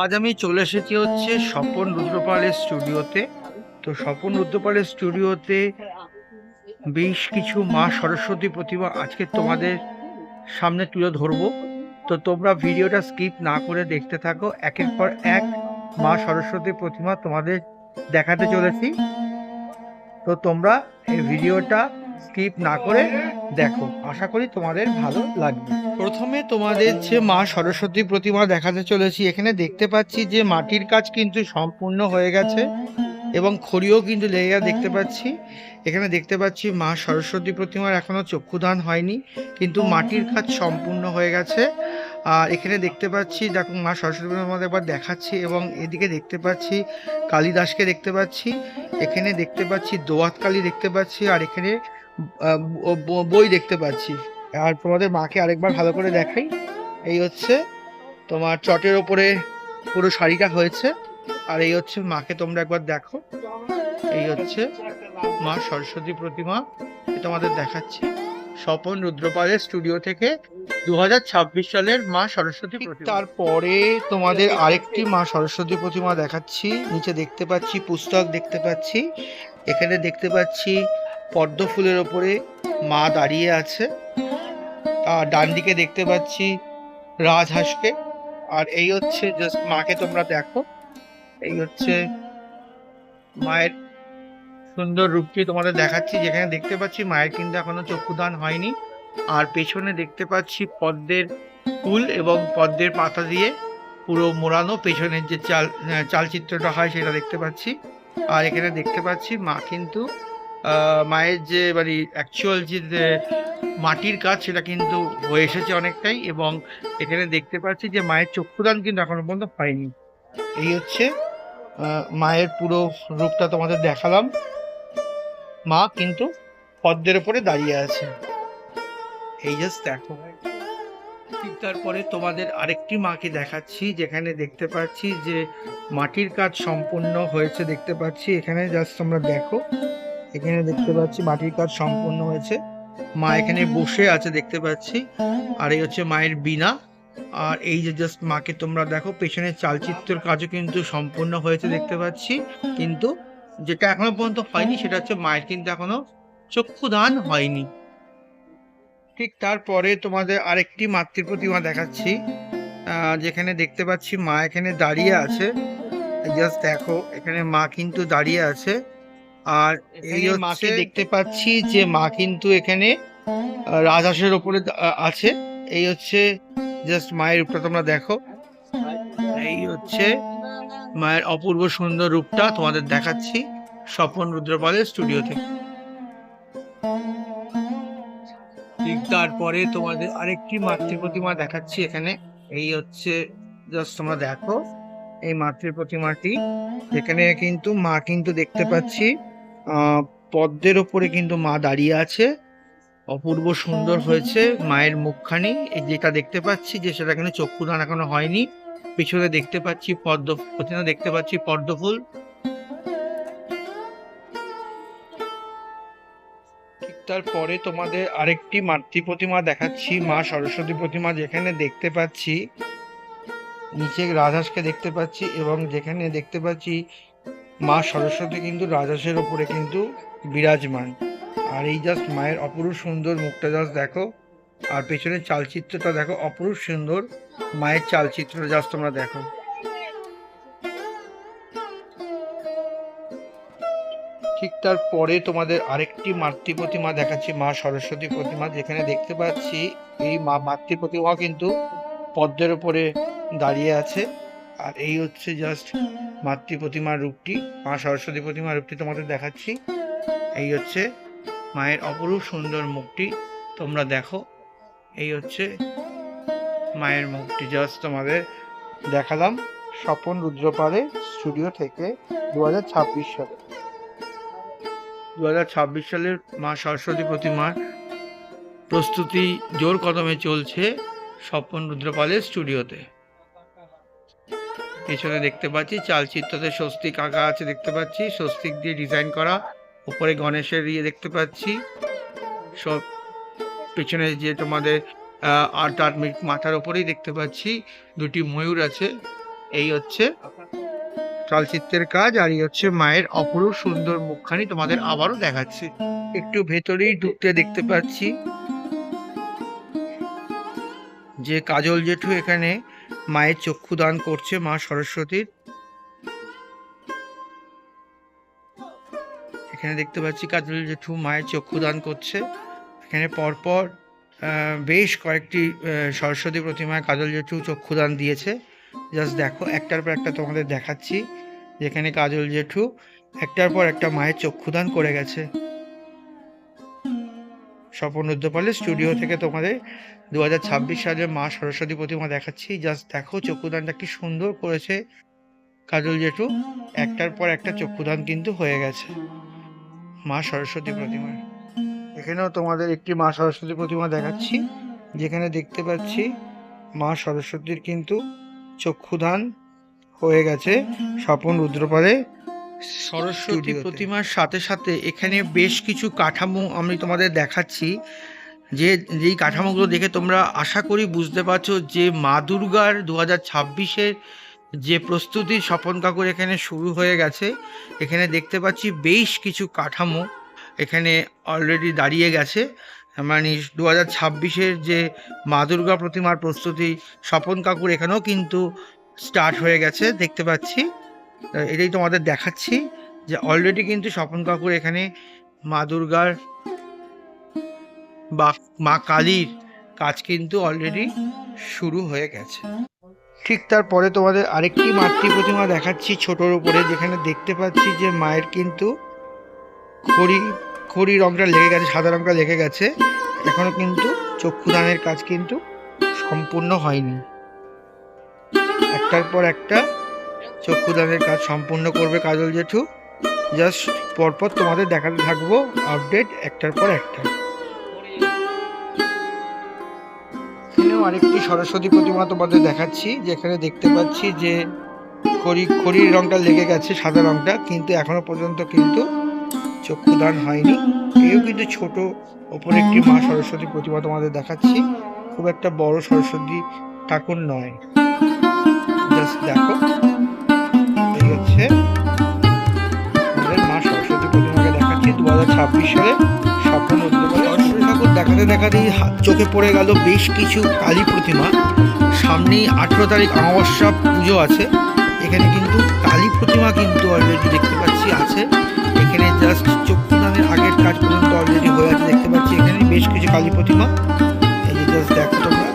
আজ আমি চলে এসেছি হচ্ছে স্বপন রুদ্রপালের স্টুডিওতে। তো স্বপন রুদ্রপালের স্টুডিওতে বেশ কিছু মা সরস্বতী প্রতিমা আজকে তোমাদের সামনে তুলে ধরবো। তো তোমরা ভিডিওটা স্কিপ না করে দেখতে থাকো, একের পর এক মা সরস্বতী প্রতিমা তোমাদের দেখাতে চলেছি। তো তোমরা এই ভিডিওটা স্কিপ না করে দেখো, আশা করি তোমাদের ভালো লাগবে। প্রথমে তোমাদের যে মা সরস্বতী প্রতিমা দেখাতে চলেছি, এখানে দেখতে পাচ্ছি যে মাটির কাজ কিন্তু সম্পূর্ণ হয়ে গেছে এবং খড়িও কিন্তু লেগে দেখতে পাচ্ছি। এখানে দেখতে পাচ্ছি মা সরস্বতী প্রতিমার এখনো চক্ষুদান হয়নি, কিন্তু মাটির কাজ সম্পূর্ণ হয়ে গেছে। আর এখানে দেখতে পাচ্ছি, দেখো মা সরস্বতী প্রতিমা একবার দেখাচ্ছি, এবং এদিকে দেখতে পাচ্ছি কালিদাসকে দেখতে পাচ্ছি, এখানে দেখতে পাচ্ছি দোয়াত কালী দেখতে পাচ্ছি, আর এখানে বই দেখতে পাচ্ছি। আর তোমাদের মাকে আরেকবার ভালো করে দেখাই। এই হচ্ছে তোমার চটের ওপরে পুরো শাড়িটা হয়েছে, আর এই হচ্ছে মাকে তোমরা একবার দেখো। এই হচ্ছে মা সরস্বতী প্রতিমা, তোমাদের দেখাচ্ছি স্বপন রুদ্রপালের স্টুডিও থেকে 2026 সালের মা সরস্বতী প্রতিমা। তারপরে তোমাদের আরেকটি মা সরস্বতী প্রতিমা দেখাচ্ছি। নিচে দেখতে পাচ্ছি পুস্তক দেখতে পাচ্ছি, এখানে দেখতে পাচ্ছি পদ্ম ফুলের ওপরে মা দাঁড়িয়ে আছে, আর ডান দিকে দেখতে পাচ্ছি রাজহাঁসকে। আর এই হচ্ছে জাস্ট মাকে তোমরা দেখো, এই হচ্ছে মায়ের সুন্দর রূপটি তোমাদের দেখাচ্ছি, যেখানে দেখতে পাচ্ছি মায়ের কিন্তু এখনো চক্ষুদান হয়নি। আর পেছনে দেখতে পাচ্ছি পদ্মের ফুল এবং পদ্মের পাতা দিয়ে পুরো মোড়ানো পেছনের যে চালচিত্রটা হয় সেটা দেখতে পাচ্ছি। আর এখানে দেখতে পাচ্ছি মা কিন্তু মায়ের যে মানে অ্যাকচুয়াল যে মাটির কাজ সেটা কিন্তু হয়ে এসেছে অনেকটাই, এবং এখানে দেখতে পাচ্ছি যে মায়ের চক্ষুদান কিন্তু এখনো পর্যন্ত হয়নি। এই হচ্ছে মায়ের পুরো রূপটা তোমাদের দেখালাম। মা কিন্তু পদ্মের উপরে দাঁড়িয়ে আছে, এই জাস্ট দেখো। ঠিক তারপরে তোমাদের আরেকটি মাকে দেখাচ্ছি, যেখানে দেখতে পাচ্ছি যে মাটির কাজ সম্পূর্ণ হয়েছে দেখতে পাচ্ছি। এখানে জাস্ট তোমরা দেখো, এখানে দেখতে পাচ্ছি মাটির কাজ সম্পূর্ণ হয়েছে, মা এখানে বসে আছে দেখতে পাচ্ছি। আর এই হচ্ছে মায়ের বীণা। আর এই যে জাস্ট মাকে তোমরা দেখো, পেছনের চালচিত্রের কাজও কিন্তু সম্পূর্ণ হয়েছে দেখতে পাচ্ছি, কিন্তু যেটা এখনো পর্যন্ত হয়নি সেটা হচ্ছে মায়ের কিন্তু এখনো চক্ষুদান হয়নি। ঠিক তারপরে তোমাদের আরেকটি মাতৃ প্রতিমা দেখাচ্ছি, যেখানে দেখতে পাচ্ছি মা এখানে দাঁড়িয়ে আছে। জাস্ট দেখো, এখানে মা কিন্তু দাঁড়িয়ে আছে। আর এই মাকে দেখতে পাচ্ছি যে মা কিন্তু এখানে রাজহাঁসের ওপরে আছে। এই হচ্ছে জাস্ট মায়ের রূপটা তোমরা দেখো, এই হচ্ছে মায়ের অপূর্ব সুন্দর রূপটা তোমাদের দেখাচ্ছি স্বপন রুদ্রপালের স্টুডিও থেকে। ঠিক তারপরে তোমাদের আরেকটি মাতৃ প্রতিমা দেখাচ্ছি এখানে। এই হচ্ছে জাস্ট তোমরা দেখো এই মাতৃ প্রতিমাটি, যেখানে কিন্তু মা কিন্তু দেখতে পাচ্ছি পদ্মের ওপরে কিন্তু মা দাঁড়িয়ে আছে। অপূর্ব সুন্দর হয়েছে মায়ের মুখখানি, যেটা দেখতে পাচ্ছি যে সেটা কিন্তু চক্ষুদান এখনো হয়নি। পিছনে দেখতে পাচ্ছি প্রতিমা, দেখতে পাচ্ছি পদ্ম ফুল। ঠিক তারপরে তোমাদের আরেকটি মাতৃ প্রতিমা দেখাচ্ছি, মা সরস্বতী প্রতিমা, যেখানে দেখতে পাচ্ছি নিচে রাজহাঁসকে দেখতে পাচ্ছি, এবং যেখানে দেখতে পাচ্ছি মা সরস্বতী কিন্তু রাজহাঁসের ওপরে কিন্তু বিরাজমান। আর এই জাস্ট মায়ের অপরূপ সুন্দর মুখটা জাস্ট দেখো, আর পেছনের চালচিত্রটা দেখো, অপরূপ সুন্দর মায়ের চালচিত্র জাস্ট তোমরা দেখো। ঠিক তারপরে তোমাদের আরেকটি মাতৃ প্রতিমা দেখাচ্ছি, মা সরস্বতী প্রতিমা, যেখানে দেখতে পাচ্ছি এই মা মাতৃ প্রতিমা কিন্তু পদ্মের উপরে দাঁড়িয়ে আছে। আর এই হচ্ছে জাস্ট মাতৃ প্রতিমার রূপটি, মা সরস্বতী প্রতিমার রূপটি তোমাদের দেখাচ্ছি। এই হচ্ছে মায়ের অপরূপ সুন্দর মুখটি তোমরা দেখো, এই হচ্ছে মায়ের মুখটি জাস্ট তোমাদের দেখালাম স্বপন রুদ্রপালের স্টুডিও থেকে 2026 সালে। 2026 সালের মা সরস্বতী প্রতিমার প্রস্তুতি জোর কদমে চলছে স্বপন রুদ্রপালের স্টুডিওতে। পেছনে দেখতে পাচ্ছি চালচিত্রতে স্বস্তিক আঁকা আছে দেখতে পাচ্ছি, স্বস্তিক দিয়ে ডিজাইন করা। উপরে গণেশের ইয়ে দেখতে পাচ্ছি, সব পেছনে যে তোমাদের আট মাথার ওপরেই দেখতে পাচ্ছি দুটি ময়ূর আছে, এই হচ্ছে চলচ্চিত্রের কাজ, আর এই হচ্ছে মায়ের অপরূপ সুন্দর মুখখানি তোমাদের আবারও দেখাচ্ছি। একটু ভেতরেই ঢুকতে দেখতে পাচ্ছি যে কাজল জেঠু এখানে মায়ের চক্ষু দান করছে, মা সরস্বতীর। এখানে দেখতে পাচ্ছি কাজল জেঠু মায়ের চক্ষু দান করছে। এখানে পরপর বেশ কয়েকটি সরস্বতী প্রতিমায় কাজল জেঠু চক্ষুদান দিয়েছে। জাস্ট দেখো, একটার পর একটা তোমাদের দেখাচ্ছি যেখানে কাজল জেঠু একটার পর একটা মায়ের চক্ষুদান করে গেছে। স্বপন রুদ্রপালের স্টুডিও থেকে তোমাদের 2026 সালে মা সরস্বতী প্রতিমা দেখাচ্ছি। জাস্ট দেখো চক্ষুদানটা কি সুন্দর করেছে কাজল জেঠু। একটার পর একটা চক্ষুদান কিন্তু হয়ে গেছে মা সরস্বতী প্রতিমার। এখানেও তোমাদের একটি মা সরস্বতী প্রতিমা দেখাচ্ছি, যেখানে দেখতে পাচ্ছি মা সরস্বতীর কিন্তু চক্ষুদান হয়ে গেছে স্বপন রুদ্রপালে সরস্বতী প্রতিমার সাথে সাথে এখানে বেশ কিছু কাঠামো আমি তোমাদের দেখাচ্ছি, যেই কাঠামোগুলো দেখে তোমরা আশা করি বুঝতে পারছো যে মা দুর্গার 2026-এর যে প্রস্তুতি স্বপন কাকুর এখানে শুরু হয়ে গেছে। এখানে দেখতে পাচ্ছি বেশ কিছু কাঠামো এখানে অলরেডি দাঁড়িয়ে গেছে। মানে 2026-এর যে মা দুর্গা প্রতিমার প্রস্তুতি স্বপন কাকুর এখানেও কিন্তু স্টার্ট হয়ে গেছে দেখতে পাচ্ছি। এটাই তোমাদের দেখাচ্ছি যে অলরেডি কিন্তু স্বপন কাকুর এখানে মা দুর্গার বা মা কালীর কাজ কিন্তু অলরেডি শুরু হয়ে গেছে। ঠিক তারপরে তোমাদের আরেকটি মাতৃ প্রতিমা দেখাচ্ছি ছোটোর উপরে, যেখানে দেখতে পাচ্ছি যে মায়ের কিন্তু খড়ি রঙটা লেগে গেছে, সাদা রঙটা লেগে গেছে। এখনো কিন্তু চক্ষুদানের কাজ কিন্তু সম্পূর্ণ হয়নি। একটার পর একটা চক্ষুদানের কাজ সম্পূর্ণ করবে কাজল জেঠু। জাস্ট পরপর তোমাদের দেখাতে থাকবো আপডেট একটার পর একটা। এখানেও আরেকটি সরস্বতী প্রতিমা তোমাদের দেখাচ্ছি, যেখানে দেখতে পাচ্ছি যে খড়ির রঙটা লেগে গেছে, সাদা রঙটা, কিন্তু এখনো পর্যন্ত কিন্তু চক্ষুদান হয়নি। এও কিন্তু ছোট ওপরে একটি মা সরস্বতী প্রতিমা তোমাদের দেখাচ্ছি, খুব একটা বড় সরস্বতী ঠাকুর নয়। জাস্ট দেখো, এই হচ্ছে আমাদের মা সরস্বতী প্রতিমাকে দেখাচ্ছি 2026 সালে স্বপন রুদ্রপালে। সরস্বতী ঠাকুর দেখাতে দেখাতেই চোখে পড়ে গেল বেশ কিছু কালী প্রতিমা। সামনেই 18 তারিখ অমাবস্যা পুজো আছে। এখানে কিন্তু কালী প্রতিমা কিন্তু অলরেডি দেখতে পাচ্ছি আছে। এখানে জাস্ট চক্ষুদানের আগের কাজ পর্যন্ত অলরেডি হয়ে আছে দেখতে পাচ্ছি। এখানে বেশ কিছু কালী প্রতিমা, এই যে জাস্ট দেখো তোমরা।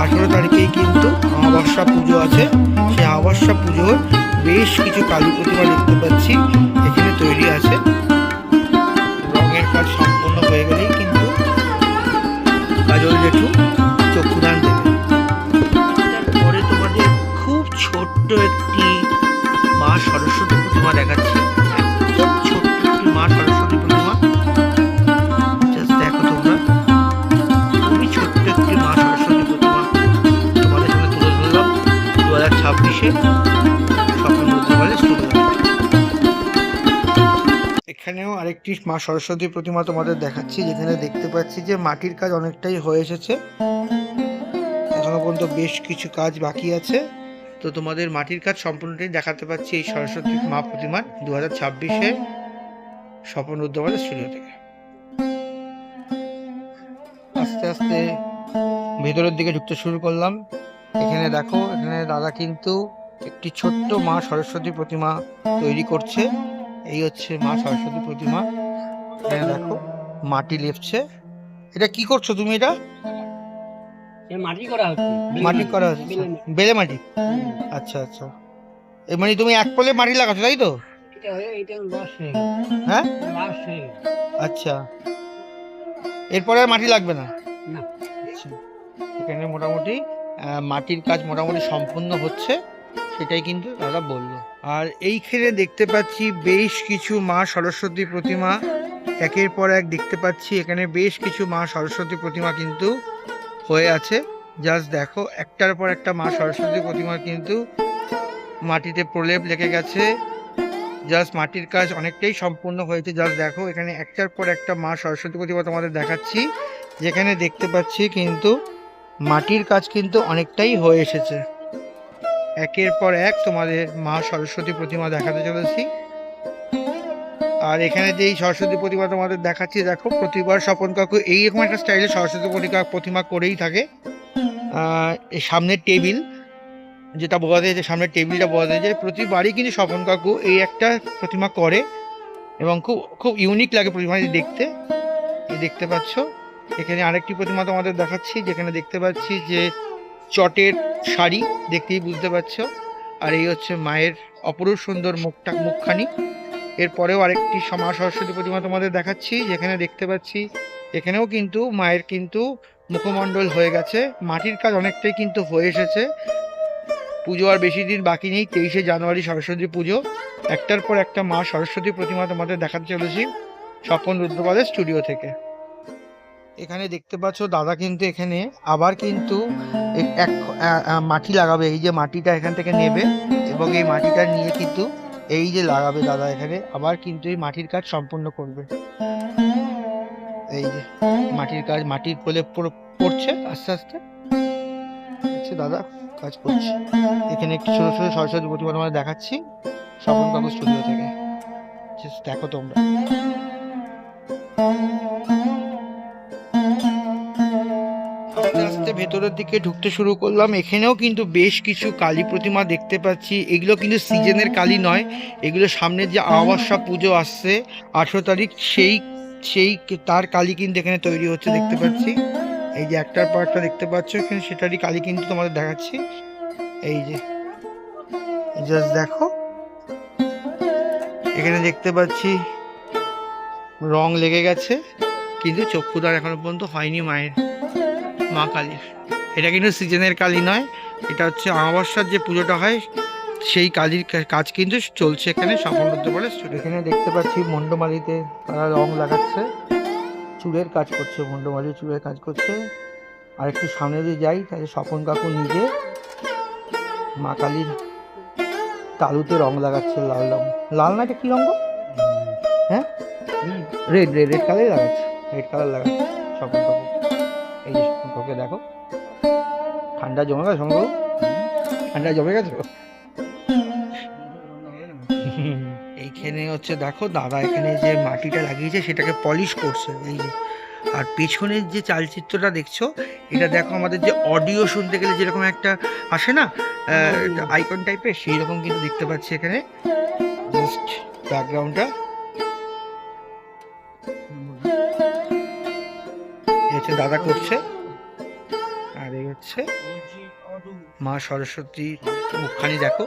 18 তারিখেই কিন্তু অমাবস্যা পুজো আছে। সেই অমাবস্যা পুজোর বেশ কিছু কালী প্রতিমা দেখতে পাচ্ছি এখানে তৈরি আছে। রঙের কাজ সম্পূর্ণ হয়ে গেলেই কিন্তু কাজল জেঠু চক্ষুদান দেবে। তারপরে তোমাদের খুব ছোট্ট একটি মা সরস্বতী প্রতিমা দেখাচ্ছি, একদম ছোট্ট একটি মা সরস্বতী প্রতিমা। জাস্ট দেখো তোমরা, খুবই ছোট্ট একটি মা সরস্বতী প্রতিমা তোমাদের সামনে তুলে ধরলাম 2026-এ স্বপন রুদ্রপালের স্টুডিও। এখানেও আরেকটি মা সরস্বতী প্রতিমা তোমাদের দেখাচ্ছি, যেখানে দেখতে পাচ্ছি যে মাটির কাজ অনেকটাই হয়ে এসেছে। এখনো পর্যন্ত বেশ কিছু কাজ বাকি আছে। তো তোমাদের মাটির কাজ সম্পূর্ণটাই দেখাতে পাচ্ছি এই সরস্বতী মা প্রতিমার 2026-এ স্বপন রুদ্রপালের স্টুডিও থেকে। আস্তে আস্তে ভেতরের দিকে ঢুকতে শুরু করলাম। এখানে দেখো, এখানে দাদা কিন্তু একটি ছোট্ট মা সরস্বতী প্রতিমা তৈরি করছে। এই হচ্ছে মা সরস্বতী প্রতিমা। এখানে দেখো মাটি লেপছে। এটা কি করছো তুমি? এটা মাটি করা হচ্ছে, বেলে মাটি। আচ্ছা আচ্ছা, এই মানে তুমি এক পলে মাটি লাগাচ্ছো তাই তো? হ্যাঁ, আচ্ছা, এরপরে আর মাটি লাগবে না? আচ্ছা, এখানে মোটামুটি মাটির কাজ মোটামুটি সম্পূর্ণ হচ্ছে, সেটাই কিন্তু দাদা বললো। আর এইখানে দেখতে পাচ্ছি বেশ কিছু মা সরস্বতী প্রতিমা একের পর এক দেখতে পাচ্ছি। এখানে বেশ কিছু মা সরস্বতী প্রতিমা কিন্তু হয়ে আছে। জাস্ট দেখো, একটার পর একটা মা সরস্বতী প্রতিমা কিন্তু মাটিতে প্রলেপ লেগে গেছে। জাস্ট মাটির কাজ অনেকটাই সম্পূর্ণ হয়েছে। জাস্ট দেখো, এখানে একটার পর একটা মা সরস্বতী প্রতিমা তোমাদের দেখাচ্ছি, যেখানে দেখতে পাচ্ছি কিন্তু মাটির কাজ কিন্তু অনেকটাই হয়ে এসেছে। একের পর এক তোমাদের মা সরস্বতী প্রতিমা দেখাতে চলেছি। আর এখানে যে এই সরস্বতী প্রতিমা তোমাদের দেখাচ্ছি, দেখো প্রতিবার স্বপন কাকু এইরকম একটা স্টাইলে সরস্বতী প্রতিমা করেই থাকে। এই সামনের টেবিল যেটা বোঝাতে যে সামনের টেবিলটা বোঝাতে যায়, প্রতিবারই কিন্তু স্বপন কাকু এই একটা প্রতিমা করে এবং খুব খুব ইউনিক লাগে প্রতিমাটি দেখতে। দেখতে পাচ্ছ এখানে আরেকটি প্রতিমা তোমাদের দেখাচ্ছি, যেখানে দেখতে পাচ্ছি যে চটের শাড়ি, দেখতেই বুঝতে পারছো। আর এই হচ্ছে মায়ের অপরূপ সুন্দর মুখখানি। এরপরেও আরেকটি মা সরস্বতী প্রতিমা তোমাদের দেখাচ্ছি, যেখানে দেখতে পাচ্ছি এখানেও কিন্তু মায়ের কিন্তু মুখমণ্ডল হয়ে গেছে, মাটির কাজ অনেকটাই কিন্তু হয়ে এসেছে। পুজো আর বেশি দিন বাকি নেই, 23শে জানুয়ারি সরস্বতী পুজো। একটার পর একটা মা সরস্বতী প্রতিমা তোমাদের দেখাতে চলেছি স্বপন রুদ্রপালের স্টুডিও থেকে। এখানে দেখতে পাচ্ছ দাদা কিন্তু এখানে আবার কিন্তু মাটি লাগাবে। এই যে মাটিটা এখান থেকে নেবে এবং এই মাটিটা নিয়ে কিন্তু এই যে লাগাবে দাদা, এখানে আবার কিন্তু এই মাটির কাজ সম্পূর্ণ করবে। এই যে মাটির কাজ, মাটির কোলে পড়ছে আস্তে আস্তে, দাদা কাজ করছে। এখানে একটু ছোট ছোট সরস্বতী প্রতিমা তোমাদের দেখাচ্ছি স্বপন কাকুর স্টুডিও থেকে, দেখো তোমরা। আস্তে আস্তে ভেতরের দিকে ঢুকতে শুরু করলাম। এখানেও কিন্তু বেশ কিছু কালী প্রতিমা দেখতে পাচ্ছি। এগুলো কিন্তু সিজনের কালী নয়, এগুলো সামনের যে অমাবস্যা পুজো আসছে 18 তারিখ, সেই তার কালী কিন্তু এখানে তৈরি হচ্ছে দেখতে পাচ্ছি। এই যে একটার পর একটা দেখতে পাচ্ছ এখানে, সেটারই কালী কিন্তু তোমাদের দেখাচ্ছি। এই যে জাস্ট দেখো, এখানে দেখতে পাচ্ছি রং লেগে গেছে, কিন্তু চক্ষুদার এখনো পর্যন্ত হয়নি মায়ের, মা কালীর। এটা কিন্তু সিজনের কালী নয়, এটা হচ্ছে অমাবস্যার যে পুজোটা হয় সেই কালীর কাজ কিন্তু চলছে এখানে স্বপন রুদ্রপালের স্টুডিও। এখানে দেখতে পাচ্ছি মুন্ডমালিতে তারা রং লাগাচ্ছে, চুলের কাজ করছে, মুন্ডমালি চুলের কাজ করছে। আর একটু সামনে দিয়ে যাই, তাহলে স্বপন কাকু নিজে মা কালীর তালুতে রং লাগাচ্ছে, লাল রং। লাল না, এটা কি রঙ? হ্যাঁ, রেড রেড রেড কালারই লাগাচ্ছে, রেড কালার লাগাচ্ছে স্বপন কাকু। এই যে স্বপন কাকুকে দেখো, ঠান্ডা জমে গেছে সঙ্গ, ঠান্ডা জমে গেছে। এইখানে হচ্ছে দেখো দাদা এখানে যে মাটিটা লাগিয়েছে সেটাকে পলিশ করছে, এই যে। আর পেছনের যে চালচিত্রটা দেখছো, এটা দেখো আমাদের যে অডিও শুনতে গেলে যেরকম একটা আসে না আইকন টাইপের, সেই রকম কিন্তু দেখতে পাচ্ছি এখানে জাস্ট ব্যাকগ্রাউন্ডটা। হচ্ছে দাদা করছে, আর এই হচ্ছে মা সরস্বতী মুখখানি দেখো।